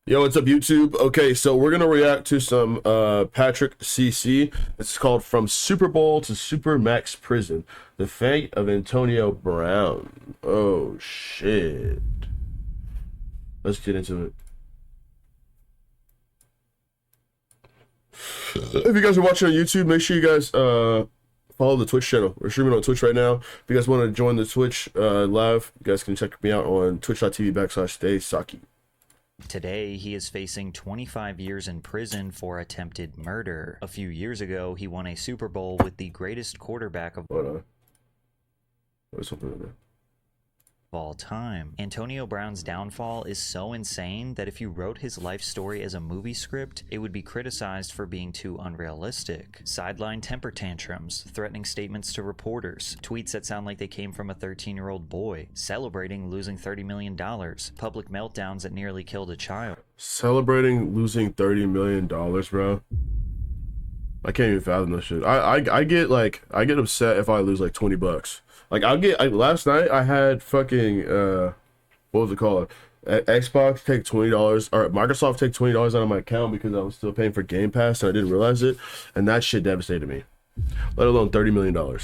Yo, what's up, YouTube? Okay, so we're gonna react to some Patrick CC. It's called From Super Bowl to Super Max Prison: The Fate of Antonio Brown. Oh shit. Let's get into it. If you guys are watching on YouTube, make sure you guys follow the Twitch channel. We're streaming on Twitch right now. If you guys want to join the Twitch live, you guys can check me out on twitch.tv/StaySakai. Today, he is facing 25 years in prison for attempted murder. A few years ago, he won a Super Bowl with the greatest quarterback of What's something in there? all time. Antonio Brown's downfall is so insane that if you wrote his life story as a movie script, it would be criticized for being too unrealistic. Sideline temper tantrums, threatening statements to reporters, tweets that sound like they came from a 13-year-old boy, celebrating losing $30 million, public meltdowns that nearly killed a child. Celebrating losing $30 million, bro. I can't even fathom this shit. I get upset if I lose like $20. Like last night I had fucking what was it called? Xbox take $20 or Microsoft take $20 out of my account because I was still paying for Game Pass and I didn't realize it, and that shit devastated me. Let alone $30 million.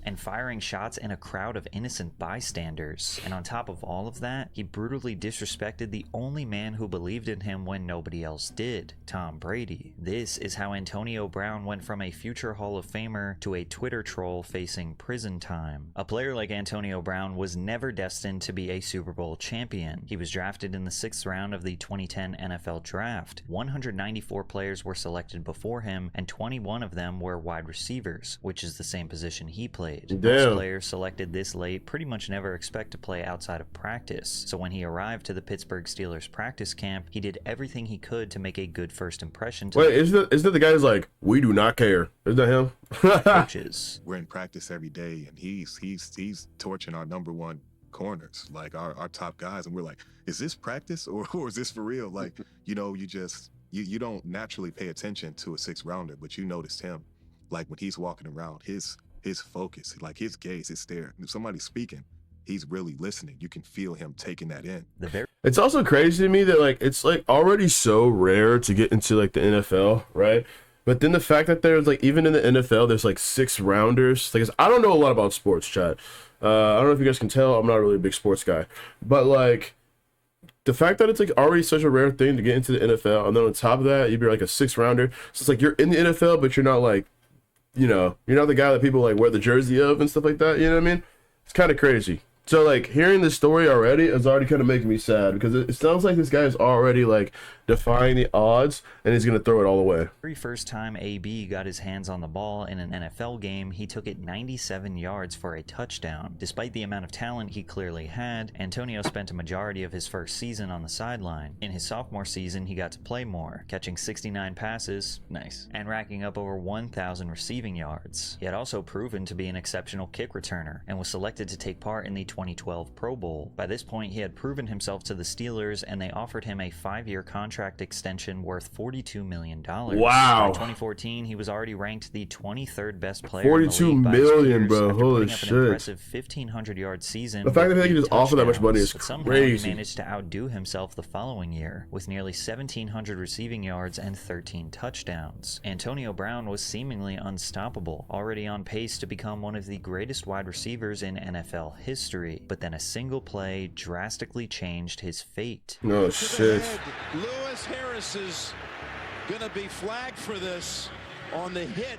And firing shots in a crowd of innocent bystanders. And on top of all of that, he brutally disrespected the only man who believed in him when nobody else did, Tom Brady. This is how Antonio Brown went from a future Hall of Famer to a Twitter troll facing prison time. A player like Antonio Brown was never destined to be a Super Bowl champion. He was drafted in the 6th round of the 2010 NFL Draft. 194 players were selected before him, and 21 of them were wide receivers, which is the same position he played. Damn. Most players selected this late pretty much never expect to play outside of practice, so when he arrived to the Pittsburgh Steelers practice camp, he did everything he could to make a good first impression to isn't that the guy who's like, we do not care? Isn't that him? coaches. We're in practice every day, and he's torching our #1 corners, like our top guys, and we're like, is this practice or is this for real? Like, you know, you don't naturally pay attention to a 6th rounder, but you noticed him, like when he's walking around, his focus, like his gaze, his stare. If somebody's speaking, he's really listening. You can feel him taking that in. It's also crazy to me that like it's like already so rare to get into like the NFL, right? But then the fact that there's like even in the NFL there's like 6th rounders. Like I don't know a lot about sports, chat. I don't know if you guys can tell. I'm not really a big sports guy, but like the fact that it's like already such a rare thing to get into the NFL, and then on top of that, you'd be like a 6th rounder. So it's like you're in the NFL, but you're not like, you know, you're not the guy that people like wear the jersey of and stuff like that. You know what I mean? It's kind of crazy. So like hearing this story already is already kind of making me sad because it sounds like this guy is already like defying the odds and he's gonna throw it all away. Very first time AB got his hands on the ball in an NFL game, he took it 97 yards for a touchdown. Despite the amount of talent he clearly had, Antonio spent a majority of his first season on the sideline. In his sophomore season, he got to play more, catching 69 passes, nice, and racking up over 1,000 receiving yards. He had also proven to be an exceptional kick returner and was selected to take part in the 2012 Pro Bowl. By this point, he had proven himself to the Steelers, and they offered him a 5-year contract extension worth $42 million. Wow. By 2014, he was already ranked the 23rd best player 42 in the league million, by bro. after Holy putting up shit. an impressive 1,500-yard season. The fact that they can just offer that much money is but somehow crazy. he managed to outdo himself the following year with nearly 1,700 receiving yards and 13 touchdowns. Antonio Brown was seemingly unstoppable, already on pace to become one of the greatest wide receivers in NFL history, but then a single play drastically changed his fate. No shit. Lewis Harris is going to be flagged for this on the hit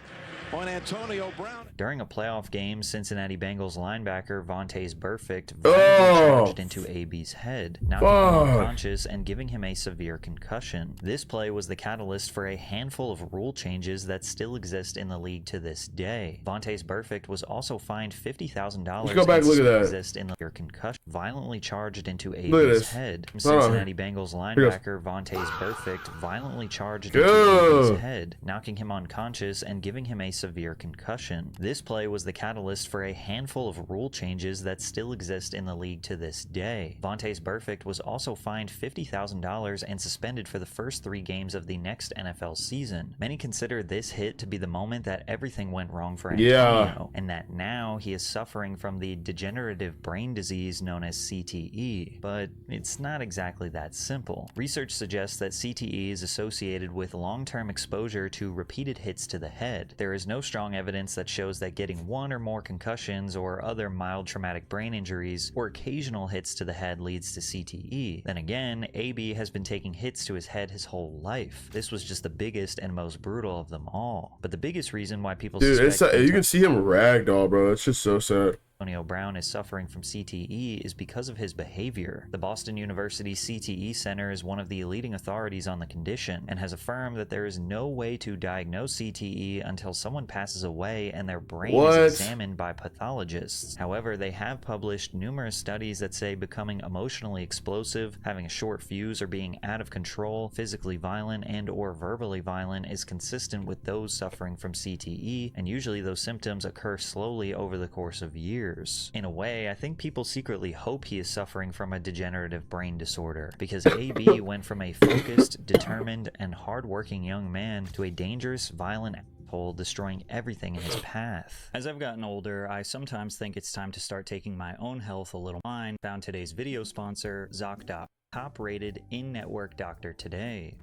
on Antonio Brown. During a playoff game, Cincinnati Bengals linebacker Vontaze Burfict charged into AB's head, knocking him unconscious and giving him a severe concussion. This play was the catalyst for a handful of rule changes that still exist in the league to this day. Vontaze Burfict was also fined $50,000 Let's go back and look at that. exist in the concussion violently charged into AB's head. Cincinnati Bengals linebacker Vontaze Burfict violently charged into AB's head, knocking him unconscious and giving him a severe concussion. This play was the catalyst for a handful of rule changes that still exist in the league to this day. Vontaze Burfict was also fined $50,000 and suspended for the first 3 games of the next NFL season. Many consider this hit to be the moment that everything went wrong for Antonio, and that now he is suffering from the degenerative brain disease known known as CTE, but it's not exactly that simple. Research suggests that CTE is associated with long-term exposure to repeated hits to the head. There is no strong evidence that shows that getting one or more concussions or other mild traumatic brain injuries or occasional hits to the head leads to CTE. Then again, AB has been taking hits to his head his whole life. This was just the biggest and most brutal of them all. But the biggest reason why people suspect you can see him ragdoll, bro. It's just so sad. Antonio Brown is suffering from CTE is because of his behavior. The Boston University CTE Center is one of the leading authorities on the condition and has affirmed that there is no way to diagnose CTE until someone passes away and their brain is examined by pathologists. However, they have published numerous studies that say becoming emotionally explosive, having a short fuse, or being out of control, physically violent, and or verbally violent is consistent with those suffering from CTE, and usually those symptoms occur slowly over the course of years. In a way, I think people secretly hope he is suffering from a degenerative brain disorder, because AB went from a focused, determined, and hard-working young man to a dangerous, violent asshole, destroying everything in his path. As I've gotten older, I sometimes think it's time to start taking my own health a little mind. Found today's video sponsor, ZocDoc, top-rated in-network doctor today.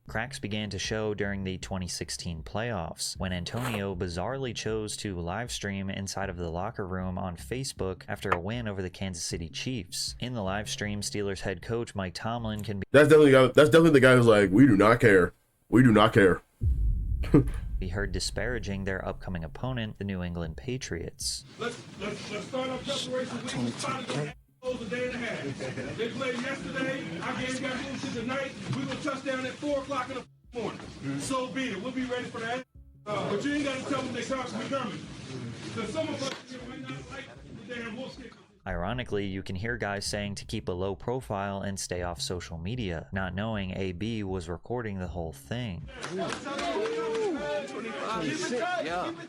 Cracks began to show during the 2016 playoffs, when Antonio bizarrely chose to livestream inside of the locker room on Facebook after a win over the Kansas City Chiefs. In the live stream, Steelers head coach Mike Tomlin can That's definitely the guy who's like, we do not care. We do not care. be heard disparaging their upcoming opponent, the New England Patriots. Let's start our preparation. A day and a half. They played yesterday. Our game got moved to tonight. We will touchdown at 4 o'clock in the morning. So be it. We'll be ready for that. But you ain't got to tell them they constantly coming. Because some of us might not like the damn wolf stick. Ironically, you can hear guys saying to keep a low profile and stay off social media, not knowing AB was recording the whole thing. Keep it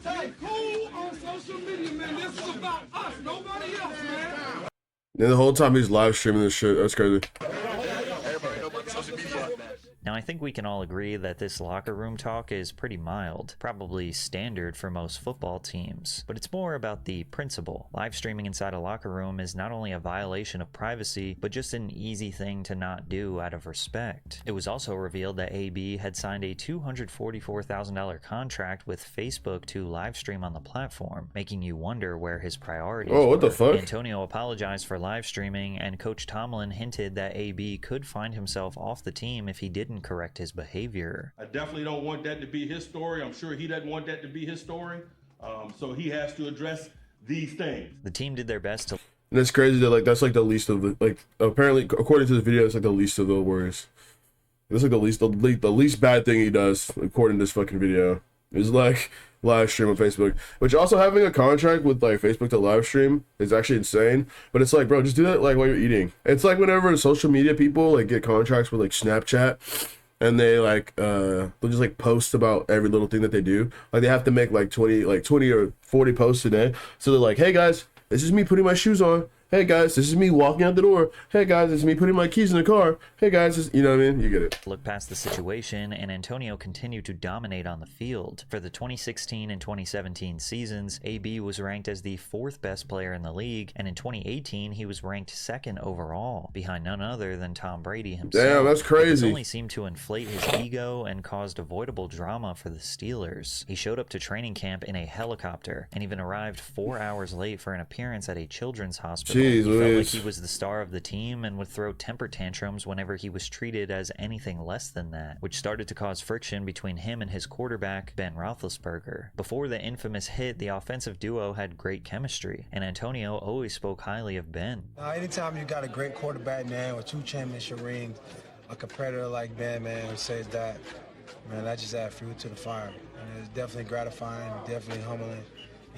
tight. Cool on social media, man. This is about us, nobody else, man. And the whole time he's live streaming this shit. That's crazy. Now, I think we can all agree that this locker room talk is pretty mild, probably standard for most football teams, but it's more about the principle. Live streaming inside a locker room is not only a violation of privacy, but just an easy thing to not do out of respect. It was also revealed that AB had signed a $244,000 contract with Facebook to live stream on the platform, making you wonder where his priorities were. Oh, what the fuck? Antonio apologized for live streaming, and Coach Tomlin hinted that AB could find himself off the team if he didn't correct his behavior. I definitely don't want that to be his story. I'm sure he doesn't want that to be his story. So he has to address these things. The team did their best to... And it's crazy that, like, that's, like, the least of the, like, apparently, according to the video, it's, like, the least of the worries. It's, like, the least bad thing he does, according to this fucking video, is, like, live stream on Facebook. Which, also having a contract with, like, Facebook to live stream is actually insane. But it's like, bro, just do that, like, while you're eating. It's like whenever social media people, like, get contracts with, like, Snapchat, and they, like, they'll just, like, post about every little thing that they do. Like, they have to make, like, 20 or 40 posts a day. So they're like, hey, guys, this is me putting my shoes on. Hey, guys, this is me walking out the door. Hey, guys, this is me putting my keys in the car. Hey, guys, this, you know what I mean? You get it. Look past the situation, and Antonio continued to dominate on the field. For the 2016 and 2017 seasons, AB was ranked as the 4th best player in the league, and in 2018, he was ranked 2nd overall, behind none other than Tom Brady himself. Damn, that's crazy. This only seemed to inflate his ego and caused avoidable drama for the Steelers. He showed up to training camp in a helicopter, and even arrived 4 hours late for an appearance at a children's hospital. Jeez, he felt like Louise. he was the star of the team and would throw temper tantrums whenever he was treated as anything less than that, which started to cause friction between him and his quarterback, Ben Roethlisberger. Before the infamous hit, the offensive duo had great chemistry, and Antonio always spoke highly of Ben. Anytime you got a great quarterback, man, with 2 championship rings, a competitor like Ben, man, who says that, man, that just adds fuel to the fire. And it's definitely gratifying, definitely humbling,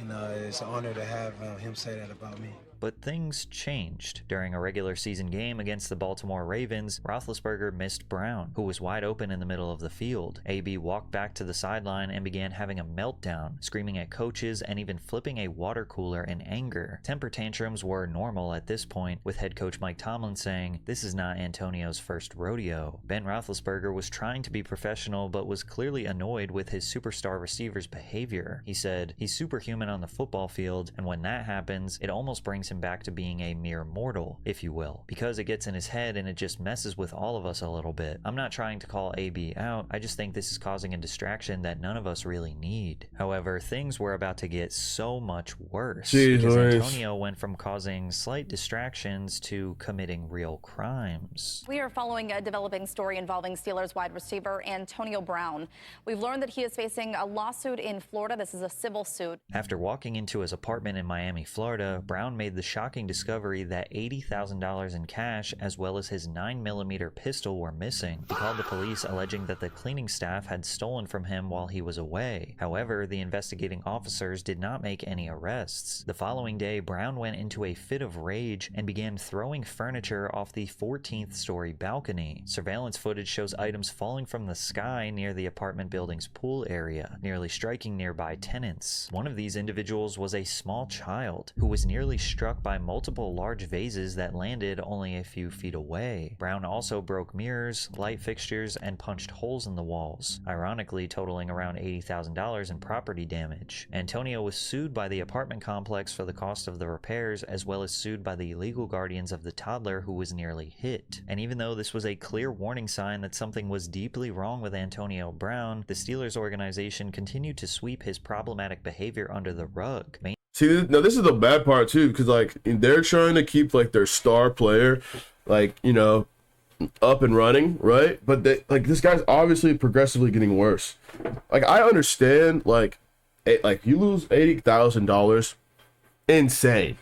and it's an honor to have him say that about me. But things changed. During a regular season game against the Baltimore Ravens, Roethlisberger missed Brown, who was wide open in the middle of the field. AB walked back to the sideline and began having a meltdown, screaming at coaches and even flipping a water cooler in anger. Temper tantrums were normal at this point, with head coach Mike Tomlin saying, "This is not Antonio's first rodeo." Ben Roethlisberger was trying to be professional but was clearly annoyed with his superstar receiver's behavior. He said, "He's superhuman on the football field, and when that happens, it almost brings him back to being a mere mortal, if you will, because it gets in his head and it just messes with all of us a little bit. I'm not trying to call AB out, I just think this is causing a distraction that none of us really need." However, things were about to get so much worse, because Antonio went from causing slight distractions to committing real crimes. We are following a developing story involving Steelers wide receiver Antonio Brown. We've learned that he is facing a lawsuit in Florida. This is a civil suit. After walking into his apartment in Miami, Florida, Brown made the shocking discovery that $80,000 in cash as well as his 9mm pistol were missing. He called the police alleging that the cleaning staff had stolen from him while he was away. However, the investigating officers did not make any arrests. The following day, Brown went into a fit of rage and began throwing furniture off the 14th story balcony. Surveillance footage shows items falling from the sky near the apartment building's pool area, nearly striking nearby tenants. One of these individuals was a small child who was nearly struck by multiple large vases that landed only a few feet away. Brown also broke mirrors, light fixtures, and punched holes in the walls, ironically totaling around $80,000 in property damage. Antonio was sued by the apartment complex for the cost of the repairs, as well as sued by the legal guardians of the toddler who was nearly hit. And even though this was a clear warning sign that something was deeply wrong with Antonio Brown, the Steelers organization continued to sweep his problematic behavior under the rug. See, now this is the bad part too, because like they're trying to keep like their star player, like, you know, up and running, right? But they, like, this guy's obviously progressively getting worse. Like, I understand, like you lose $80,000, insane,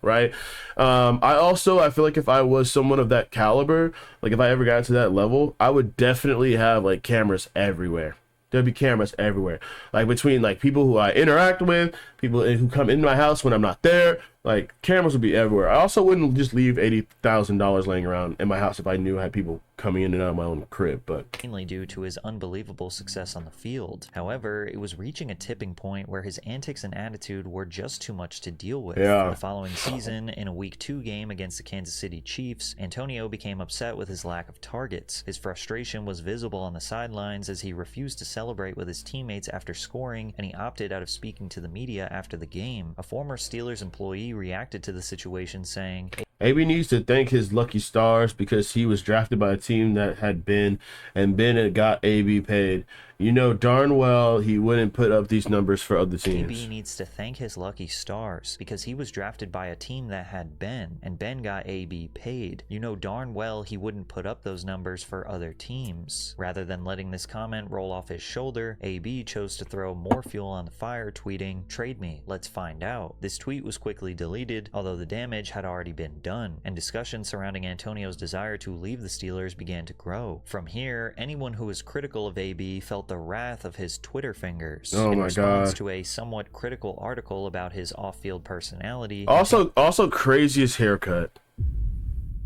right? I feel like if I was someone of that caliber, like if I ever got to that level, I would definitely have like cameras everywhere. There'd be cameras everywhere, like between like people who I interact with, people who come in my house when I'm not there. Like, cameras would be everywhere. I also wouldn't just leave $80,000 laying around in my house if I knew I had people coming in and out of my own crib, but mainly due to his unbelievable success on the field. However, it was reaching a tipping point where his antics and attitude were just too much to deal with. The following season, in a Week 2 game against the Kansas City Chiefs, Antonio became upset with his lack of targets. His frustration was visible on the sidelines as he refused to celebrate with his teammates after scoring, and he opted out of speaking to the media after the game. A former Steelers employee reacted to the situation saying, AB needs to thank his lucky stars because he was drafted by a team that had Ben, and Ben had got AB paid. You know darn well he wouldn't put up these numbers for other teams. AB needs to thank his lucky stars because he was drafted by a team that had Ben, and Ben got AB paid. You know darn well he wouldn't put up those numbers for other teams. Rather than letting this comment roll off his shoulder, AB chose to throw more fuel on the fire, tweeting, "Trade me, let's find out." This tweet was quickly deleted, although the damage had already been done, and discussion surrounding Antonio's desire to leave the Steelers began to grow. From here, anyone who was critical of AB felt the wrath of his Twitter fingers. In response to a somewhat critical article about his off-field personality. Also craziest haircut.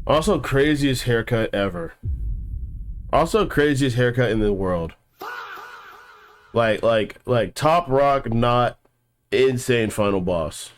Also craziest haircut ever. Also craziest haircut in the world. Like top rock, not insane final boss.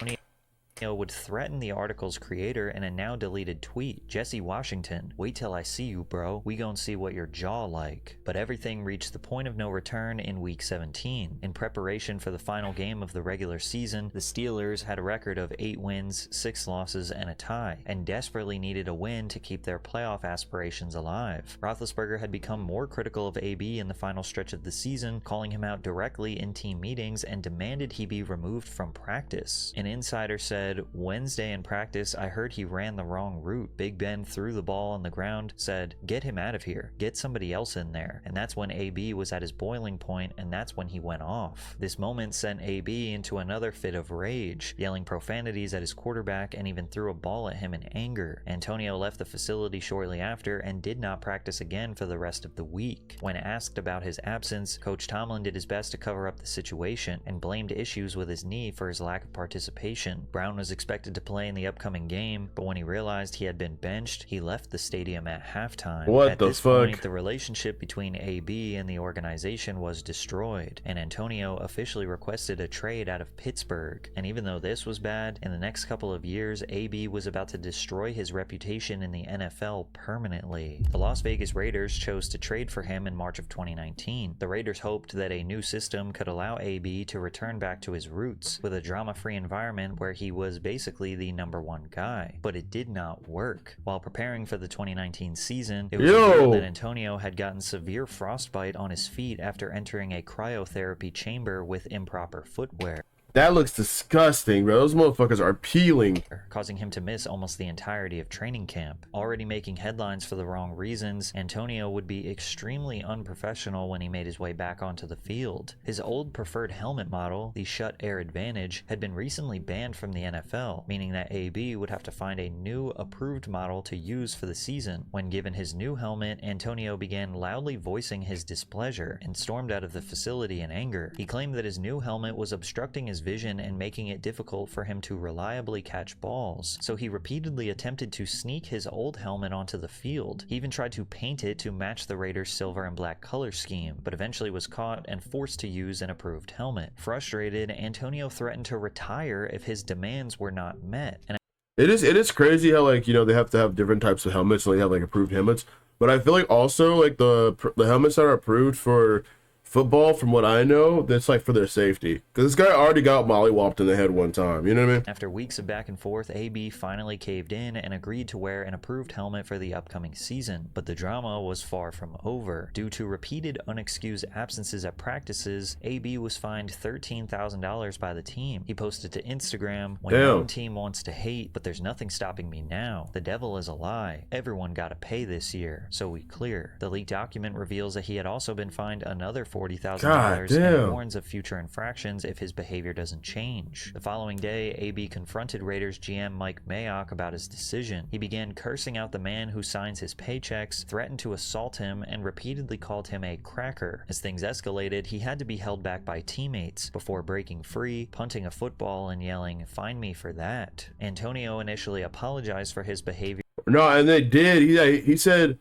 Would threaten the article's creator in a now deleted tweet. Jesse Washington, wait till I see you, bro. We gon' see what your jaw like. But everything reached the point of no return in Week 17. In preparation for the final game of the regular season, the Steelers had a record of 8 wins, 6 losses, and a tie, and desperately needed a win to keep their playoff aspirations alive. Roethlisberger had become more critical of AB in the final stretch of the season, calling him out directly in team meetings and demanded he be removed from practice. An insider said, Wednesday in practice, I heard he ran the wrong route. Big Ben threw the ball on the ground, said, "Get him out of here. Get somebody else in there." And that's when AB was at his boiling point, and that's when he went off. This moment sent AB into another fit of rage, yelling profanities at his quarterback and even threw a ball at him in anger. Antonio left the facility shortly after and did not practice again for the rest of the week. When asked about his absence, Coach Tomlin did his best to cover up the situation and blamed issues with his knee for his lack of participation. Brown was expected to play in the upcoming game, but when he realized he had been benched, he left the stadium at halftime. What at the this fuck? point, the relationship between AB and the organization was destroyed, and Antonio officially requested a trade out of Pittsburgh. And even though this was bad, in the next couple of years, AB was about to destroy his reputation in the NFL permanently. The Las Vegas Raiders chose to trade for him in March of 2019. The Raiders hoped that a new system could allow AB to return back to his roots, with a drama-free environment where he was basically the #1 guy. But it did not work. While preparing for the 2019 season, it was revealed that Antonio had gotten severe frostbite on his feet after entering a cryotherapy chamber with improper footwear. That looks disgusting, bro. Those motherfuckers are peeling. Causing him to miss almost the entirety of training camp. Already making headlines for the wrong reasons, Antonio would be extremely unprofessional when he made his way back onto the field. His old preferred helmet model, the Shut Air Advantage, had been recently banned from the NFL, meaning that AB would have to find a new approved model to use for the season. When given his new helmet, Antonio began loudly voicing his displeasure and stormed out of the facility in anger. He claimed that his new helmet was obstructing his vision and making it difficult for him to reliably catch balls, so he repeatedly attempted to sneak his old helmet onto the field. He even tried to paint it to match the Raiders' silver and black color scheme, but eventually was caught and forced to use an approved helmet. Frustrated, Antonio threatened to retire if his demands were not met. And It is crazy how, like, you know, they have to have different types of helmets and they have like approved helmets, but I feel like also like the helmets that are approved for football, from what I know, that's like for their safety, because this guy already got mollywopped in the head one time, you know what I mean? After weeks of back and forth, AB finally caved in and agreed to wear an approved helmet for the upcoming season. But the drama was far from over. Due to repeated unexcused absences at practices, AB was fined $13,000 by the team. He posted to Instagram, "When your own team wants to hate, but there's nothing stopping me now. The devil is a lie. Everyone gotta pay this year, so we clear." The leaked document reveals that he had also been fined another $40,000 and warns of future infractions if his behavior doesn't change. The following day, AB confronted Raiders GM Mike Mayock about his decision. He began cursing out the man who signs his paychecks, threatened to assault him, and repeatedly called him a cracker. As things escalated, he had to be held back by teammates before breaking free, punting a football, and yelling, "Find me for that." Antonio initially apologized for his behavior. No, and they did. He said,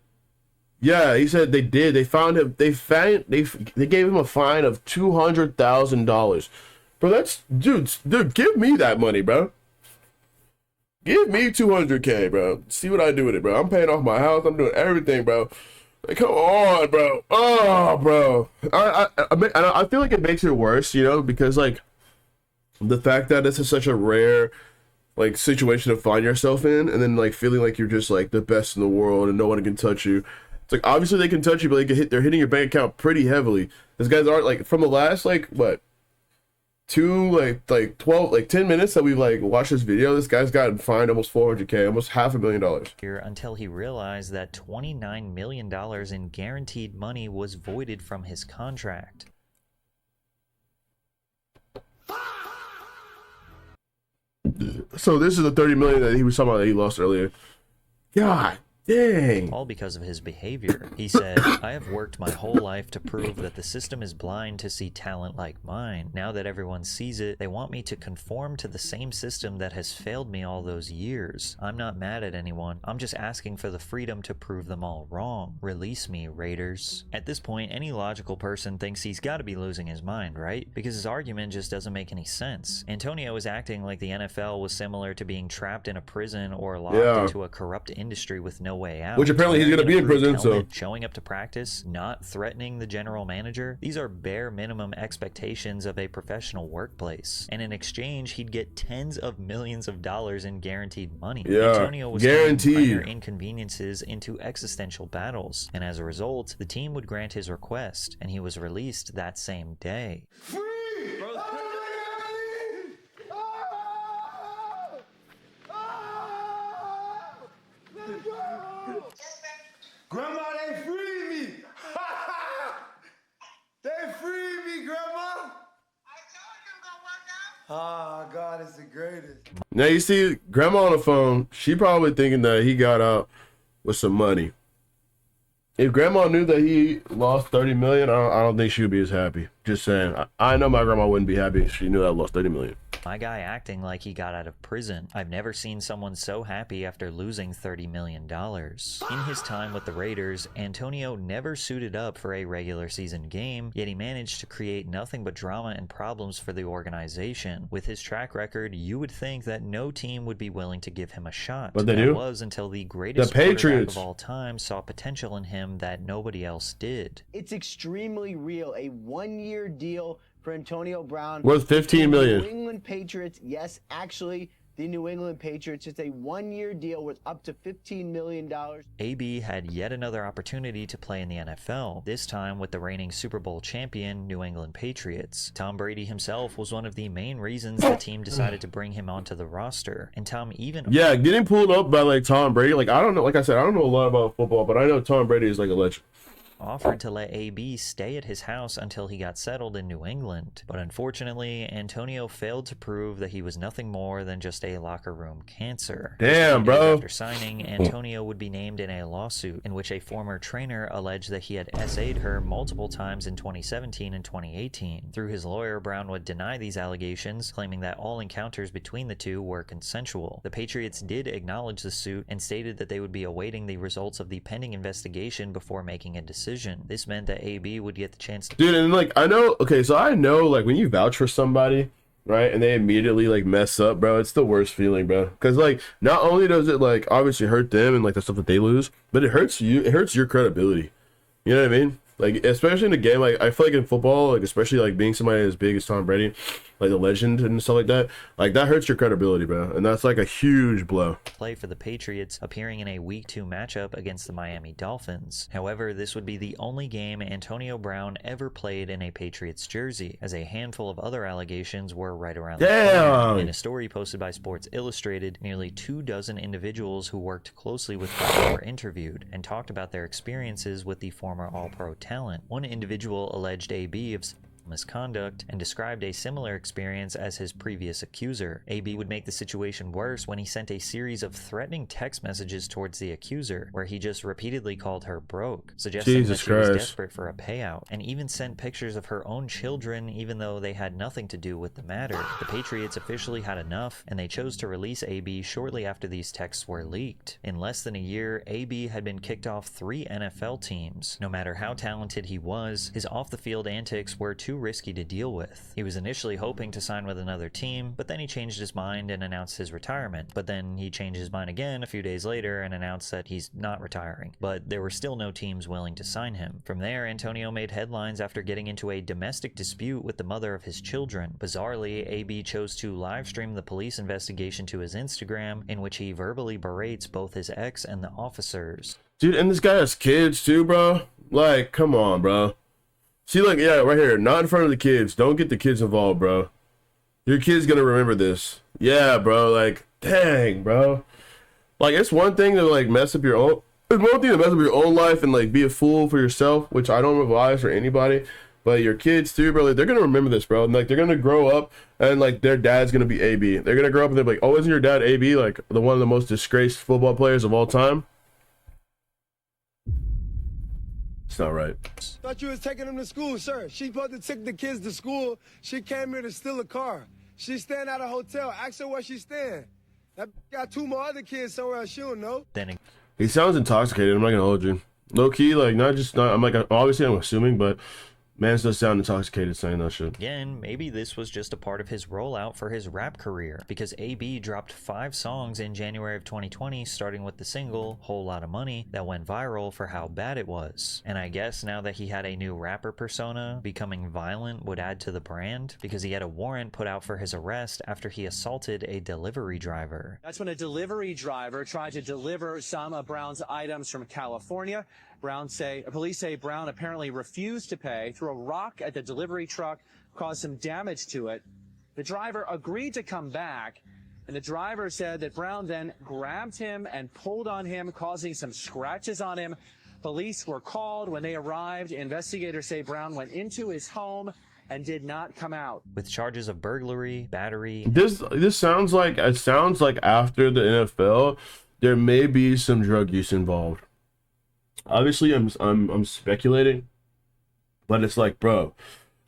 yeah, he said they did. They found him. They gave him a fine of $200,000. Bro, that's dude. Give me that money, bro. Give me $200K, bro. See what I do with it, bro. I'm paying off my house. I'm doing everything, bro. Like, come on, bro. Oh, bro. I feel like it makes it worse, you know, because like the fact that this is such a rare like situation to find yourself in, and then like feeling like you're just like the best in the world and no one can touch you. It's like, obviously they can touch you, but they're hitting your bank account pretty heavily. These guys aren't like, from the last like what 10 minutes that we've like watched this video, this guy's gotten fined almost $400K, almost $500,000 until he realized that $29 million in guaranteed money was voided from his contract. So this is the 30 million that he was talking about that he lost earlier. God dang. All because of his behavior. He said, "I have worked my whole life to prove that the system is blind to see talent like mine. Now that everyone sees it, they want me to conform to the same system that has failed me all those years. I'm not mad at anyone. I'm just asking for the freedom to prove them all wrong. Release me, Raiders." At this point, any logical person thinks he's got to be losing his mind, right? Because his argument just doesn't make any sense. Antonio is acting like the NFL was similar to being trapped in a prison or locked into a corrupt industry with no way out. Which apparently he's going to be in prison, so. Showing up to practice, not threatening the general manager, these are bare minimum expectations of a professional workplace. And in exchange, he'd get tens of millions of dollars in guaranteed money. Yeah, Antonio was turning minor inconveniences into existential battles. And as a result, the team would grant his request, and he was released that same day. Grandma, they freed me! They freed me, Grandma! I told you I'm gonna work out. Ah, God is the greatest. Now you see, Grandma on the phone, she probably thinking that he got out with some money. If Grandma knew that he lost 30 million, I don't think she would be as happy. Just saying. I know my grandma wouldn't be happy if she knew I lost 30 million. My guy acting like he got out of prison. I've never seen someone so happy after losing $30 million. In his time with the Raiders, Antonio never suited up for a regular season game, yet he managed to create nothing but drama and problems for the organization. With his track record, you would think that no team would be willing to give him a shot. But they that do. was until the greatest Patriots quarterback of all time saw potential in him that nobody else did. It's extremely real. A one-year deal for Antonio Brown. worth 15 million. New England Patriots, yes, actually, the New England Patriots. It's a one-year deal worth up to $15 million. AB had yet another opportunity to play in the NFL, this time with the reigning Super Bowl champion New England Patriots. Tom Brady himself was one of the main reasons the team decided to bring him onto the roster, and Tom even... Yeah, getting pulled up by like Tom Brady, like I don't know, like I said, I don't know a lot about football, but I know Tom Brady is like a legend. Offered to let AB stay at his house until he got settled in New England, but unfortunately, Antonio failed to prove that he was nothing more than just a locker room cancer. Damn, bro. After signing, Antonio would be named in a lawsuit in which a former trainer alleged that he had SA'd her multiple times in 2017 and 2018. Through his lawyer, Brown would deny these allegations, claiming that all encounters between the two were consensual. The Patriots did acknowledge the suit and stated that they would be awaiting the results of the pending investigation before making a decision. This meant that AB would get the chance to... Dude, and like, I know, okay, so I know, like, when you vouch for somebody, right, and they immediately, like, mess up, bro, it's the worst feeling, bro. Because, like, not only does it, like, obviously hurt them and, like, the stuff that they lose, but it hurts you, it hurts your credibility. You know what I mean? Like, especially in a game, like, I feel like in football, like, especially, like, being somebody as big as Tom Brady, like, a legend and stuff like that hurts your credibility, bro. And that's, like, a huge blow. Play for the Patriots, appearing in a Week 2 matchup against the Miami Dolphins. However, this would be the only game Antonio Brown ever played in a Patriots jersey, as a handful of other allegations were right around the corner. In a story posted by Sports Illustrated, nearly 24 individuals who worked closely with Brown were interviewed and talked about their experiences with the former All-Pro talent. One individual alleged AB of misconduct and described a similar experience as his previous accuser. AB would make the situation worse when he sent a series of threatening text messages towards the accuser, where he just repeatedly called her broke, suggesting that she was desperate for a payout, and even sent pictures of her own children even though they had nothing to do with the matter. The Patriots officially had enough, and they chose to release AB shortly after these texts were leaked. In less than a year, AB had been kicked off 3 NFL teams. No matter how talented he was, his off-the-field antics were too risky to deal with. He was initially hoping to sign with another team, but then he changed his mind and announced his retirement. But then he changed his mind again a few days later and announced that he's not retiring. But there were still no teams willing to sign him. From there, Antonio made headlines after getting into a domestic dispute with the mother of his children. Bizarrely, AB chose to live stream the police investigation to his Instagram, in which he verbally berates both his ex and the officers. Dude, and this guy has kids too, bro. Like, come on, bro. See, like, yeah, right here, not in front of the kids. Don't get the kids involved, bro. Your kid's gonna remember this. Yeah, bro, like, dang, bro. Like, it's one thing to, like, mess up your own... It's one thing to mess up your own life and, like, be a fool for yourself, which I don't advise for anybody. But your kids, too, bro, like, they're gonna remember this, bro. And, like, they're gonna grow up and, like, their dad's gonna be AB. They're gonna grow up and they're like, oh, isn't your dad AB, like, the one of the most disgraced football players of all time? It's not right. Thought you was taking them to school, sir. She supposed to take the kids to school. She came here to steal a car. She's staying at a hotel. Ask her where she's staying. That got 2 more other kids somewhere else. She don't know. Then He sounds intoxicated. I'm not gonna hold you. Low key, like, I'm like, obviously I'm assuming, but man does sound intoxicated saying that shit. again, maybe this was just a part of his rollout for his rap career, because AB dropped 5 songs in January of 2020, starting with the single Whole Lotta Money that went viral for how bad it was. And I guess now that he had a new rapper persona, becoming violent would add to the brand, because he had a warrant put out for his arrest after he assaulted a delivery driver. That's when a delivery driver tried to deliver some of Brown's items from California. Police say Brown apparently refused to pay, threw a rock at the delivery truck, caused some damage to it. The driver agreed to come back, and the driver said that Brown then grabbed him and pulled on him, causing some scratches on him. Police were called. When they arrived, investigators say Brown went into his home and did not come out. With charges of burglary, battery... This sounds like, after the NFL, there may be some drug use involved. Obviously, I'm speculating, but it's like, bro,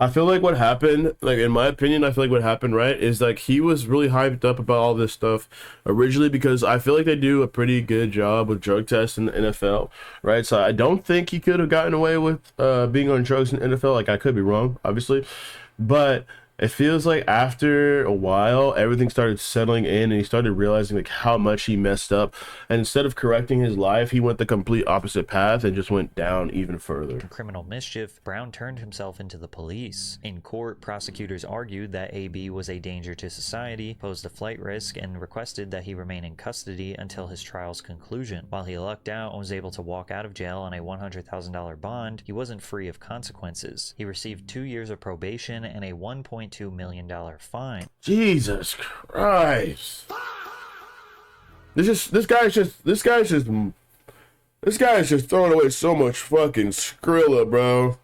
I feel like what happened, like in my opinion, I feel like what happened, right, is like he was really hyped up about all this stuff originally because I feel like they do a pretty good job with drug tests in the NFL, right? So I don't think he could have gotten away with being on drugs in the NFL. Like I could be wrong, obviously, but it feels like after a while, everything started settling in and he started realizing like how much he messed up. And instead of correcting his life, he went the complete opposite path and just went down even further. Criminal mischief, Brown turned himself into the police. In court, prosecutors argued that AB was a danger to society, posed a flight risk, and requested that he remain in custody until his trial's conclusion. While he lucked out and was able to walk out of jail on a $100,000 bond, he wasn't free of consequences. He received 2 years of probation and a $1.2 million fine. Jesus Christ. This guy is just throwing away so much fucking Skrilla, bro.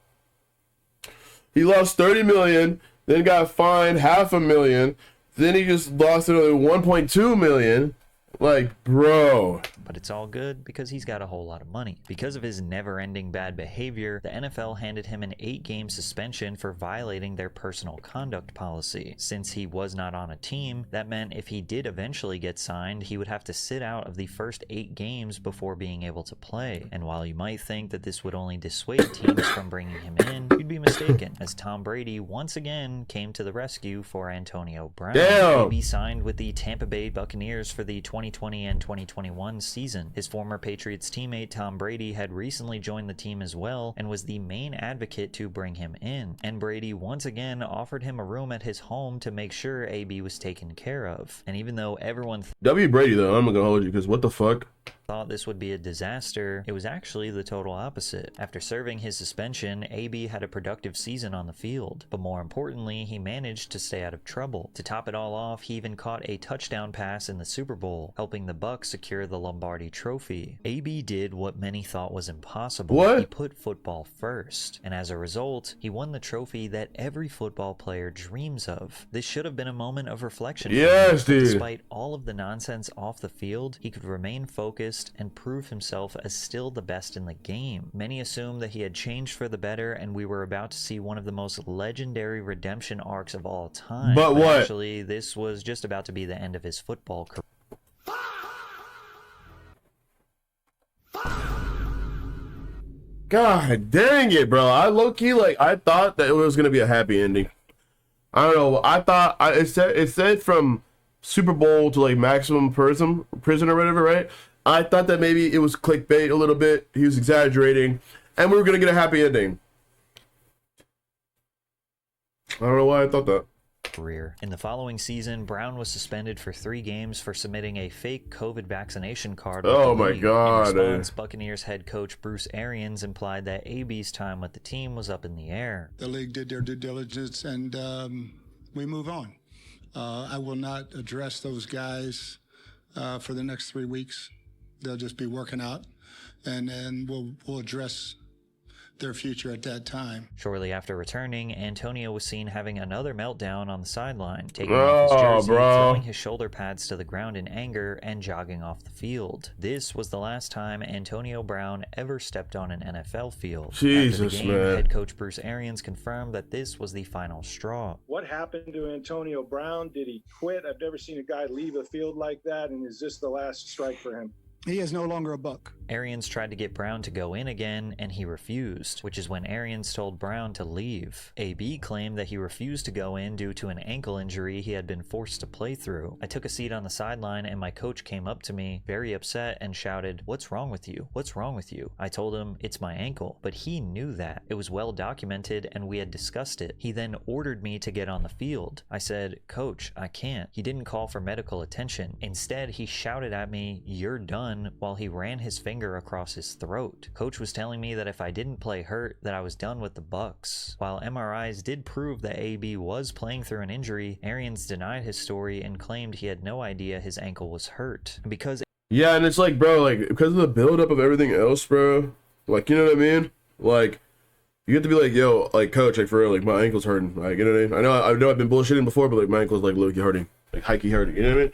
He lost 30 million, then got fined $500,000, then he just lost another 1.2 million. Like, bro. But it's all good because he's got a whole lot of money. Because of his never-ending bad behavior, the NFL handed him an 8-game suspension for violating their personal conduct policy. Since he was not on a team, that meant if he did eventually get signed, he would have to sit out of the first 8 games before being able to play. And while you might think that this would only dissuade teams from bringing him in, you'd be mistaken, as Tom Brady once again came to the rescue for Antonio Brown. Damn. AB signed with the Tampa Bay Buccaneers for the 2020 and 2021 season. His former Patriots teammate Tom Brady had recently joined the team as well and was the main advocate to bring him in. And Brady once again offered him a room at his home to make sure AB was taken care of. And even though everyone W. Brady, though, I'm not gonna hold you because what the fuck? thought this would be a disaster, it was actually the total opposite. After serving his suspension, AB had a productive season on the field, but more importantly, he managed to stay out of trouble. To top it all off, he even caught a touchdown pass in the Super Bowl, helping the Bucs secure the Lombardi Trophy. AB did what many thought was impossible. What? He put football first, and as a result, he won the trophy that every football player dreams of. This should have been a moment of reflection. Yes, dude. Despite all of the nonsense off the field, he could remain focused and prove himself as still the best in the game. Many assumed that he had changed for the better and we were about to see one of the most legendary redemption arcs of all time. But what? Actually, this was just about to be the end of his football career. God dang it, bro. I low-key, like, I thought that it was gonna be a happy ending. I don't know. I thought it said from Super Bowl to like maximum prison or whatever, right? I thought that maybe it was clickbait a little bit. He was exaggerating, and we were gonna get a happy ending. I don't know why I thought that. In the following season, Brown was suspended for 3 games for submitting a fake COVID vaccination card with Oh the my league. God. In response, Buccaneers head coach Bruce Arians implied that AB's time with the team was up in the air. The league did their due diligence, and we move on. I will not address those guys for the next 3 weeks. They'll just be working out, and then we'll address their future at that time. Shortly after returning, Antonio was seen having another meltdown on the sideline, taking off his jersey, throwing his shoulder pads to the ground in anger, and jogging off the field. This was the last time Antonio Brown ever stepped on an NFL field. Jesus, after the game, man. head coach Bruce Arians confirmed that this was the final straw. What happened to Antonio Brown? Did he quit? I've never seen a guy leave a field like that, and is this the last strike for him? He is no longer a Buck. Arians tried to get Brown to go in again, and he refused, which is when Arians told Brown to leave. AB claimed that he refused to go in due to an ankle injury he had been forced to play through. I took a seat on the sideline, and my coach came up to me, very upset, and shouted, "What's wrong with you? What's wrong with you?" I told him, "It's my ankle," but he knew that. It was well documented, and we had discussed it. He then ordered me to get on the field. I said, "Coach, I can't." He didn't call for medical attention. Instead, he shouted at me, "You're done," while he ran his finger across his throat. Coach was telling me that if I didn't play hurt, that I was done with the Bucs. While MRIs did prove that AB was playing through an injury, Arians denied his story and claimed he had no idea his ankle was hurt. Because Yeah, and it's like, bro, like, because of the buildup of everything else, bro, like, you know what I mean? Like, you have to be like, yo, like, coach, like, for real, like, my ankle's hurting. Like, you know what I mean? I know I've been bullshitting before, but, like, my ankle's, like, low-key hurting. Like, hikey hurting, you know what I mean?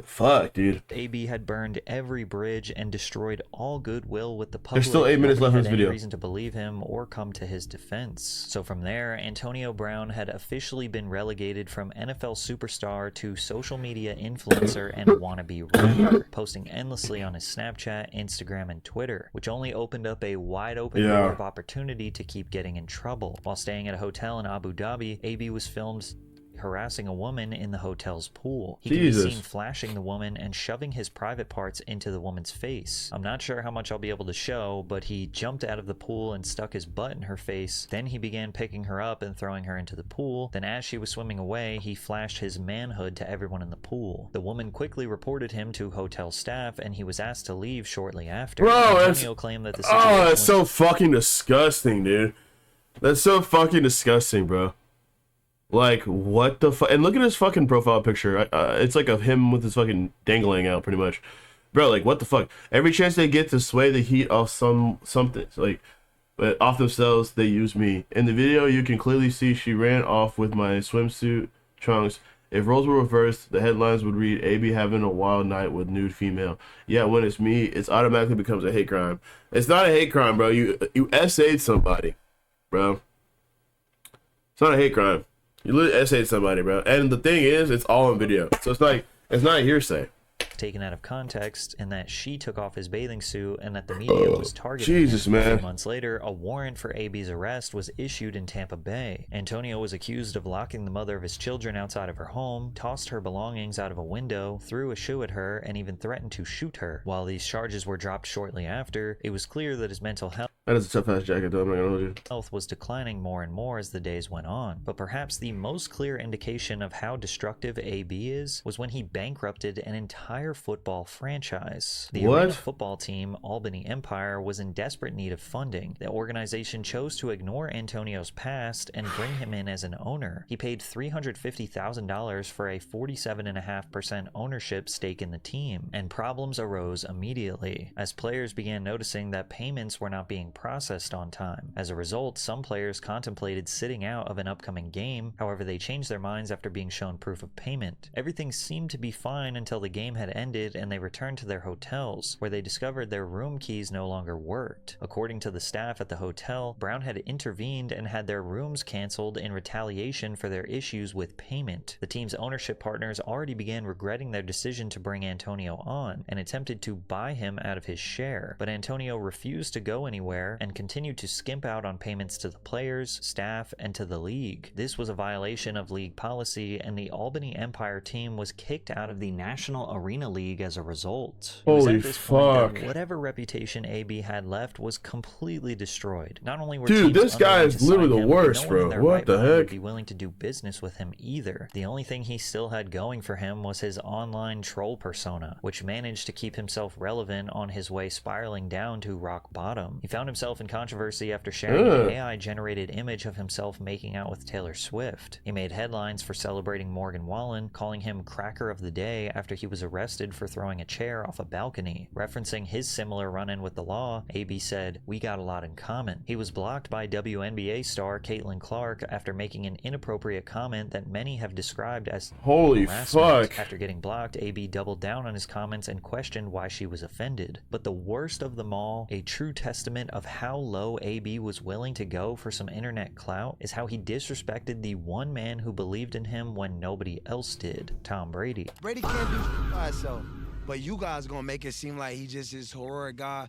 Fuck, dude. AB had burned every bridge and destroyed all goodwill with the public. There's still 8 minutes left in this Nobody had video. any reason to believe him or come to his defense. So from there, Antonio Brown had officially been relegated from NFL superstar to social media influencer and wannabe rapper, posting endlessly on his Snapchat, Instagram, and Twitter, which only opened up a wide open door of opportunity to keep getting in trouble. While staying at a hotel in Abu Dhabi, AB was filmed harassing a woman in the hotel's pool. He can be seen flashing the woman and shoving his private parts into the woman's face. I'm not sure how much I'll be able to show, but he jumped out of the pool and stuck his butt in her face. Then he began picking her up and throwing her into the pool. Then as she was swimming away, he flashed his manhood to everyone in the pool. The woman quickly reported him to hotel staff, and he was asked to leave shortly after. Bro, Antonio claimed that the situation that's so fucking disgusting, dude. That's so fucking disgusting, bro. Like, what the fuck? And look at his fucking profile picture. It's like of him with his fucking dangling out, pretty much. Bro, like, what the fuck? Every chance they get to sway the heat off something, like, but off themselves, they use me. In the video, you can clearly see she ran off with my swimsuit trunks. If roles were reversed, the headlines would read, AB having a wild night with nude female. Yeah, when it's me, it automatically becomes a hate crime. It's not a hate crime, bro. You essayed somebody, bro. It's not a hate crime. You literally essayed somebody, bro. And the thing is, it's all on video. So it's not hearsay. Taken out of context, and that she took off his bathing suit and that the media was targeting Jesus, him. man. A few months later, a warrant for AB's arrest was issued in Tampa Bay. Antonio was accused of locking the mother of his children outside of her home, tossed her belongings out of a window, threw a shoe at her, and even threatened to shoot her. While these charges were dropped shortly after, it was clear that his mental health That is a tough ass jacket, though. I'm not gonna hold you. health was declining more and more as the days went on. But perhaps the most clear indication of how destructive AB is was when he bankrupted an entire football franchise. The arena football team, Albany Empire, was in desperate need of funding. The organization chose to ignore Antonio's past and bring him in as an owner. He paid $350,000 for a 47.5% ownership stake in the team, and problems arose immediately as players began noticing that payments were not being processed on time. As a result, some players contemplated sitting out of an upcoming game. However, they changed their minds after being shown proof of payment. Everything seemed to be fine until the game had ended and they returned to their hotels, where they discovered their room keys no longer worked. According to the staff at the hotel, Brown had intervened and had their rooms canceled in retaliation for their issues with payment. The team's ownership partners already began regretting their decision to bring Antonio on and attempted to buy him out of his share, but Antonio refused to go anywhere and continued to skimp out on payments to the players, staff, and to the league. This was a violation of league policy, and the Albany Empire team was kicked out of the National Arena League as a result. It was at this point that whatever reputation AB had left was completely destroyed. Not only were Dude, teams this guy unwilling is to sign literally the him, but worst, no one bro. in their What right the mind would heck? be willing to do business with him either. The only thing he still had going for him was his online troll persona, which managed to keep himself relevant on his way spiraling down to rock bottom. He found himself in controversy after sharing an AI-generated image of himself making out with Taylor Swift. He made headlines for celebrating Morgan Wallen, calling him Cracker of the Day after he was arrested for throwing a chair off a balcony. Referencing his similar run-in with the law, AB said, "We got a lot in common." He was blocked by WNBA star Caitlin Clark after making an inappropriate comment that many have described as holy harassment. fuck. After getting blocked, AB doubled down on his comments and questioned why she was offended. But the worst of them all, a true testament of how low AB was willing to go for some internet clout, is how he disrespected the one man who believed in him when nobody else did, Tom Brady. Brady can't do shit by himself, but you guys gonna make it seem like he just this horror guy.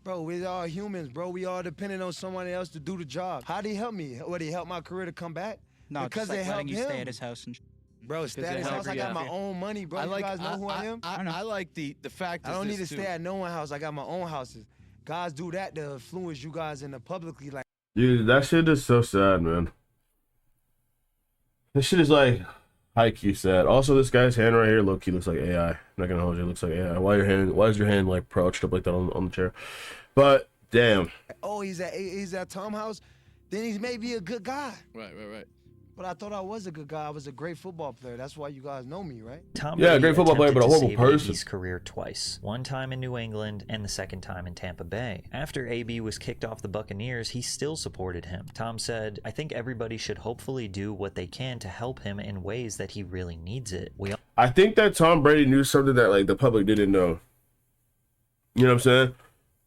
Bro, we're all humans, bro. We all dependent on someone else to do the job. How'd he help me? Would he help my career to come back? No, because just like they helped letting you him. stay at his house and Bro, stay at his house. I got my own money, bro. You guys know who I am? I like the fact. I don't need to stay at no one house. I got my own houses. Guys do that to influence you guys in the publicly. Like, Dude, that shit is so sad, man. This shit is like high-key sad. Also, this guy's hand right here, low-key looks like AI. I'm not gonna hold you, it looks like AI. Why is your hand like crouched up like that on the chair? But damn. oh, he's at Tom house, then he may be a good guy. Right. But I thought I was a good guy. I was a great football player. That's why you guys know me, right? Tom Yeah, Brady great football player, but a attempted to horrible save person. AB's career twice. One time in New England and the second time in Tampa Bay. After AB was kicked off the Buccaneers, he still supported him. Tom said, "I think everybody should hopefully do what they can to help him in ways that he really needs it." I think that Tom Brady knew something that like the public didn't know. You know what I'm saying?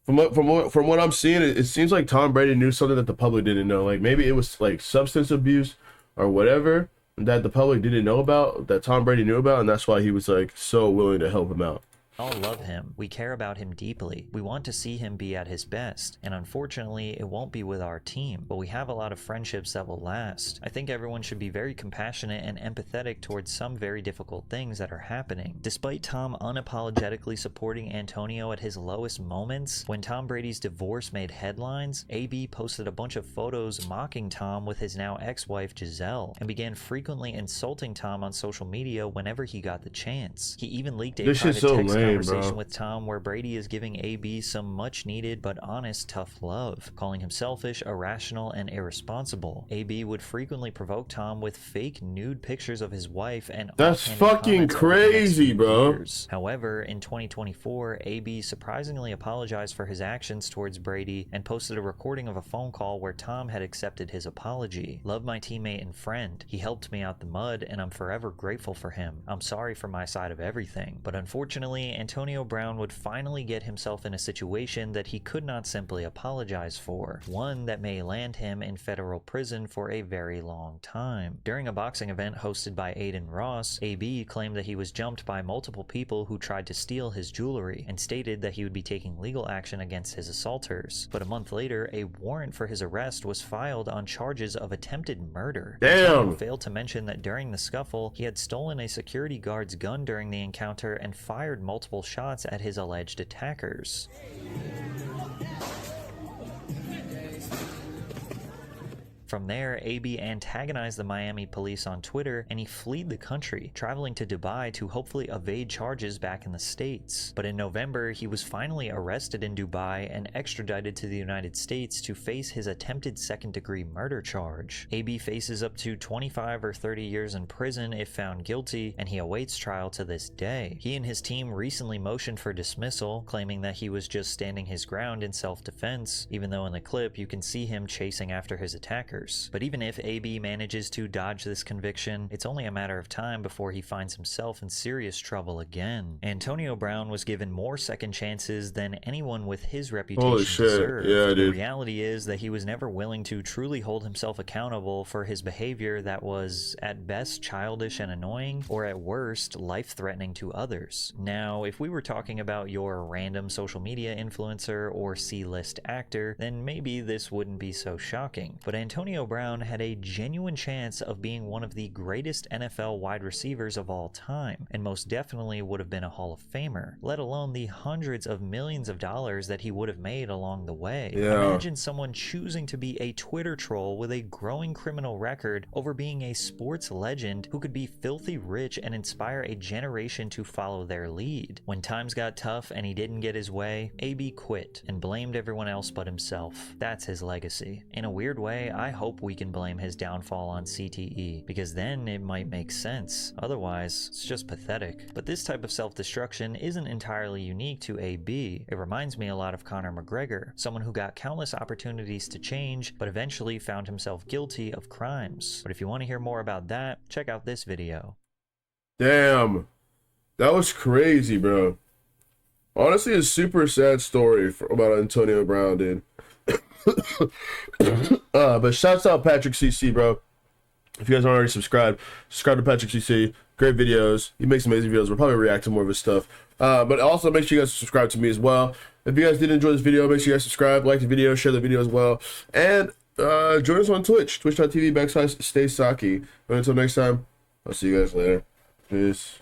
From what I'm seeing, it seems like Tom Brady knew something that the public didn't know. Like maybe it was like substance abuse or whatever that the public didn't know about, that Tom Brady knew about, and that's why he was like so willing to help him out. all love him. We care about him deeply. We want to see him be at his best. And unfortunately, it won't be with our team, but we have a lot of friendships that will last. I think everyone should be very compassionate and empathetic towards some very difficult things that are happening. Despite Tom unapologetically supporting Antonio at his lowest moments, when Tom Brady's divorce made headlines, AB posted a bunch of photos mocking Tom with his now ex-wife Giselle, and began frequently insulting Tom on social media whenever he got the chance. He even leaked a private text conversation with Tom where Brady is giving AB some much needed but honest tough love, calling him selfish, irrational, and irresponsible. AB would frequently provoke Tom with fake nude pictures of his wife and that's fucking crazy, bro. Years. However, in 2024, AB surprisingly apologized for his actions towards Brady and posted a recording of a phone call where Tom had accepted his apology. "Love my teammate and friend. He helped me out the mud and I'm forever grateful for him. I'm sorry for my side of everything." But unfortunately, Antonio Brown would finally get himself in a situation that he could not simply apologize for, one that may land him in federal prison for a very long time. During a boxing event hosted by Aiden Ross, AB claimed that he was jumped by multiple people who tried to steal his jewelry and stated that he would be taking legal action against his assaulters. But a month later, a warrant for his arrest was filed on charges of attempted murder. Damn! He failed to mention that during the scuffle, he had stolen a security guard's gun during the encounter and fired multiple shots at his alleged attackers. From there, AB antagonized the Miami police on Twitter, and he fled the country, traveling to Dubai to hopefully evade charges back in the States. But in November, he was finally arrested in Dubai and extradited to the United States to face his attempted second-degree murder charge. AB faces up to 25 or 30 years in prison if found guilty, and he awaits trial to this day. He and his team recently motioned for dismissal, claiming that he was just standing his ground in self-defense, even though in the clip you can see him chasing after his attacker. But even if AB manages to dodge this conviction, it's only a matter of time before he finds himself in serious trouble again. Antonio Brown was given more second chances than anyone with his reputation deserved. Yeah, the dude. reality is that he was never willing to truly hold himself accountable for his behavior that was at best childish and annoying, or at worst life-threatening to others. Now, if we were talking about your random social media influencer or C-list actor, then maybe this wouldn't be so shocking. But Antonio Brown had a genuine chance of being one of the greatest NFL wide receivers of all time, and most definitely would have been a Hall of Famer, let alone the hundreds of millions of dollars that he would have made along the way. Imagine someone choosing to be a Twitter troll with a growing criminal record over being a sports legend who could be filthy rich and inspire a generation to follow their lead. When times got tough and he didn't get his way, AB quit and blamed everyone else but himself. That's his legacy. In a weird way, I hope we can blame his downfall on CTE, because then it might make sense. Otherwise, it's just pathetic. But this type of self-destruction isn't entirely unique to AB. It reminds me a lot of Conor McGregor, someone who got countless opportunities to change, but eventually found himself guilty of crimes. But if you want to hear more about that, check out this video. Damn. That was crazy, bro. Honestly, a super sad story about Antonio Brown, dude. But shouts out patrickcc, bro. If you guys aren't already subscribed, subscribe to patrickcc. Great videos. He makes amazing videos. We'll probably react to more of his stuff. But also make sure you guys subscribe to me as well. If you guys did enjoy this video, make sure you guys subscribe, like the video, share the video as well. And join us on Twitch, twitch.tv/StaySakai. But until next time, I'll see you guys later. Peace.